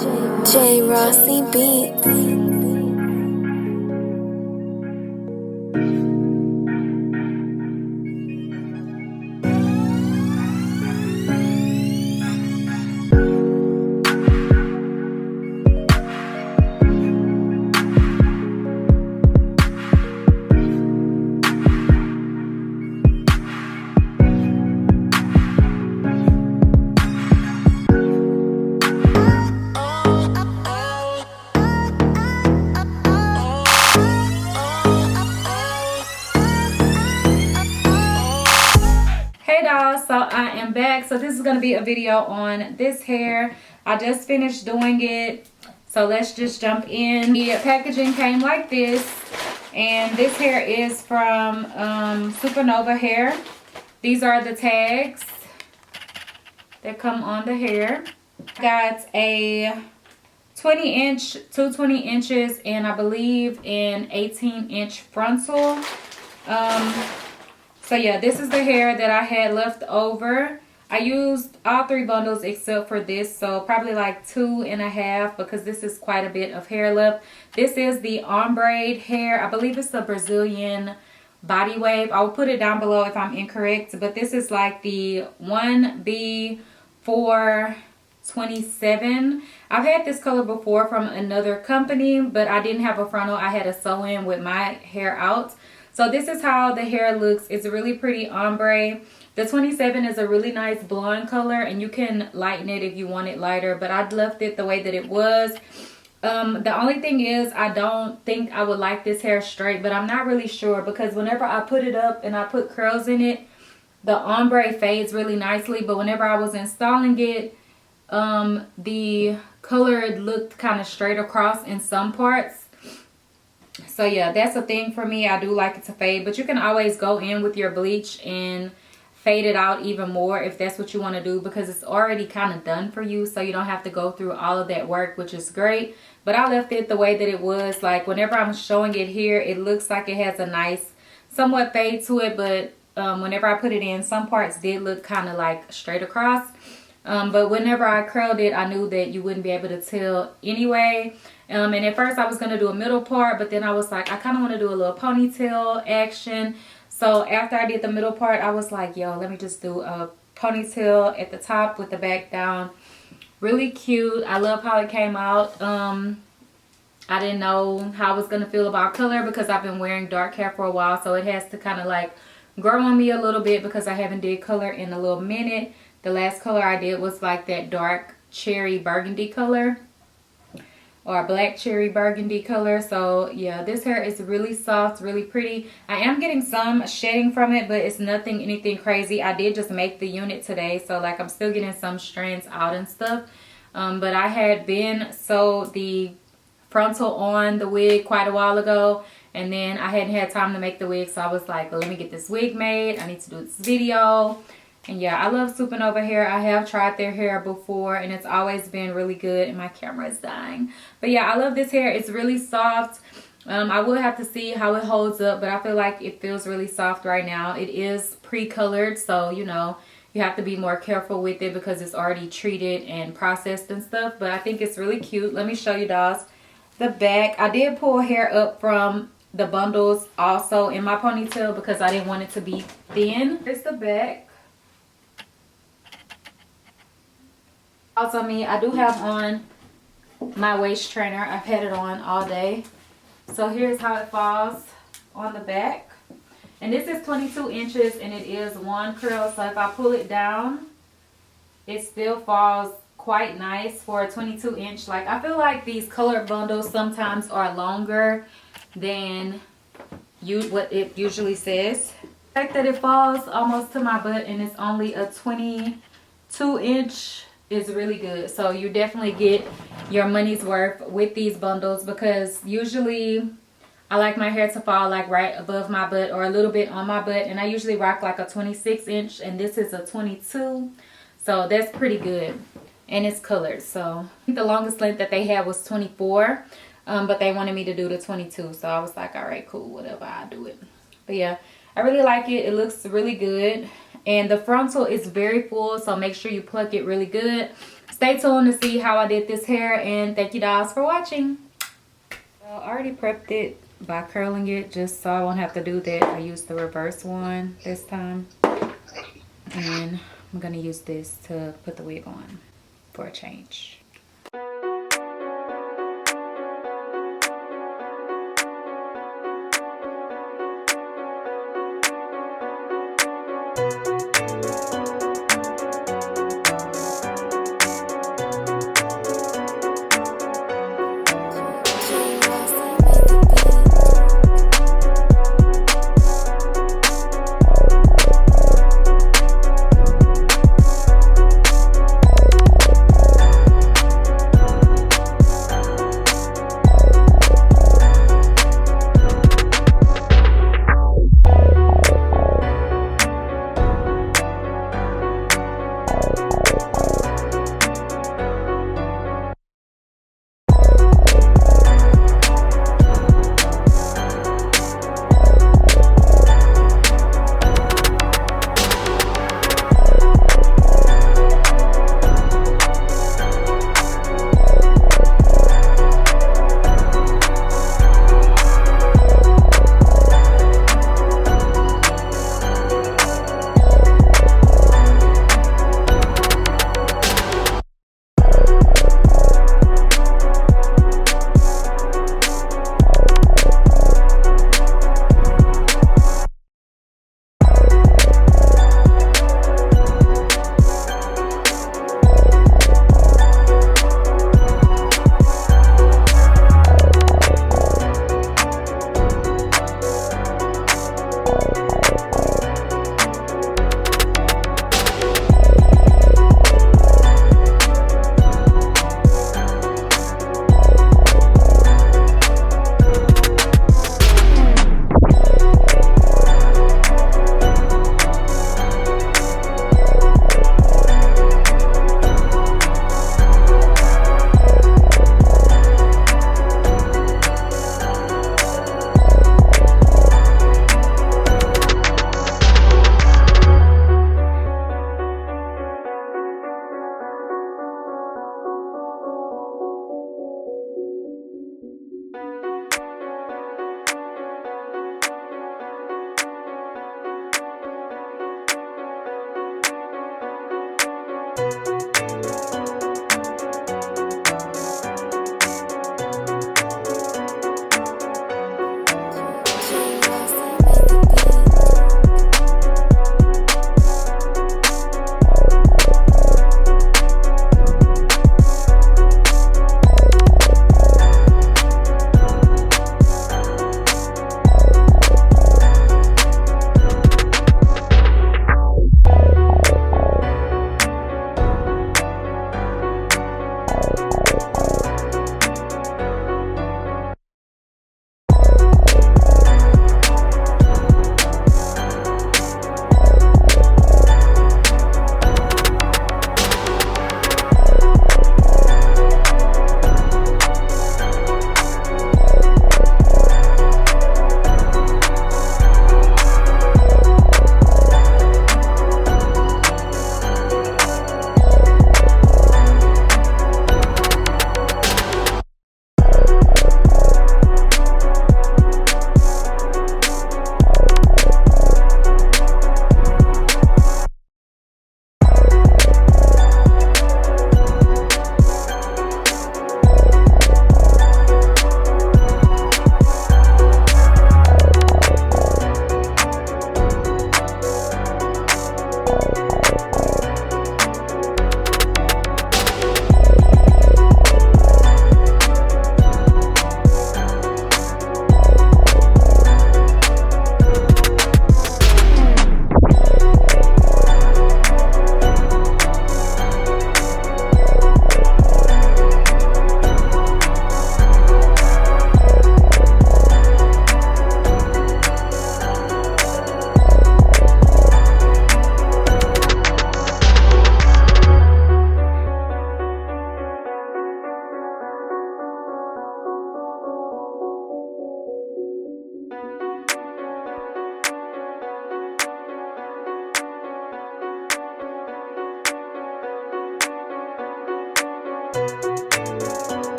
J Rossi Beats. Hey dolls, so I am back. So this is going to be a video on this hair. I just finished doing it, so let's just jump in. The packaging came like this, and this hair is from SuperNova Hair. These are the tags that come on the hair. Got a 20-inch, two 20 inches, and I believe an 18-inch frontal. So yeah, this is the hair that I had left over. I used all 3 bundles except for this, so probably like 2.5 because this is quite a bit of hair left. This is the ombre hair. I believe it's the Brazilian body wave. I'll put it down below if I'm incorrect, but this is like the 1B427. I've had this color before from another company, but I didn't have a frontal. I had a sew in with my hair out. So this is how the hair looks. It's a really pretty ombre. The 27 is a really nice blonde color, and you can lighten it if you want it lighter, but I left it the way that it was. The only thing is I don't think I would like this hair straight, but I'm not really sure because whenever I put it up and I put curls in it, the ombre fades really nicely, but whenever I was installing it, the color looked kind of straight across in some parts. So yeah, that's a thing for me. I do like it to fade, but you can always go in with your bleach and fade it out even more if that's what you want to do, because it's already kind of done for you, so you don't have to go through all of that work, which is great. But I left it the way that it was. Like whenever I'm showing it here, it looks like it has a nice somewhat fade to it, but whenever I put it in, some parts did look kind of like straight across. But whenever I curled it, I knew that you wouldn't be able to tell anyway. And at first I was going to do a middle part, but then I was like, I kind of want to do a little ponytail action. So after I did the middle part, I was like, yo, let me just do a ponytail at the top with the back down. Really cute. I love how it came out. I didn't know how I was going to feel about color because I've been wearing dark hair for a while. So it has to kind of like grow on me a little bit because I haven't did color in a little minute. The last color I did was like that dark cherry burgundy color, or black cherry burgundy color. So yeah, this hair is really soft, really pretty. I am getting some shedding from it, but it's anything crazy. I did just make the unit today, so like I'm still getting some strands out and stuff. But I had been sewed the frontal on the wig quite a while ago, and then I hadn't had time to make the wig, so I was like, well, let me get this wig made. I need to do this video. And yeah, I love SuperNova Hair. I have tried their hair before, and it's always been really good. And my camera is dying. But yeah, I love this hair. It's really soft. I will have to see how it holds up, but I feel like it feels really soft right now. It is pre-colored, so you know, you have to be more careful with it because it's already treated and processed and stuff. But I think it's really cute. Let me show you dolls the back. I did pull hair up from the bundles also in my ponytail because I didn't want it to be thin. Here's the back. Also me, I do have on my waist trainer. I've had it on all day. So here's how it falls on the back. And this is 22 inches and it is one curl. So if I pull it down, it still falls quite nice for a 22 inch. Like I feel like these colored bundles sometimes are longer than what it usually says. The fact that it falls almost to my butt and it's only a 22 inch is really good. So you definitely get your money's worth with these bundles, because usually I like my hair to fall like right above my butt or a little bit on my butt, and I usually rock like a 26 inch, and this is a 22, so that's pretty good. And it's colored, so I think the longest length that they had was 24, but they wanted me to do the 22, so I was like, all right, cool, whatever, I'll do it. But yeah, I really like it. It looks really good. And the frontal is very full, so make sure you pluck it really good. stay tuned to see how I did this hair, and thank you guys for watching. Well, I already prepped it by curling it just so I won't have to do that. I used the reverse one this time, and I'm gonna use this to put the wig on for a change.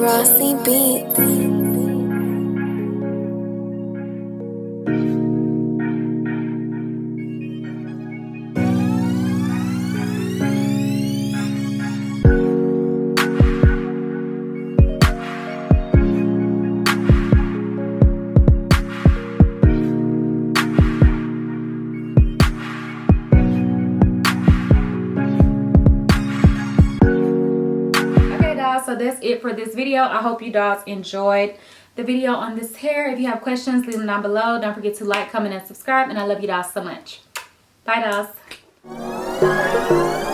Rossi Beats. So that's it for this video. I hope you guys enjoyed the video on this hair. If you have questions, leave them down below. Don't forget to like, comment, and subscribe. And I love you guys so much. Bye, guys.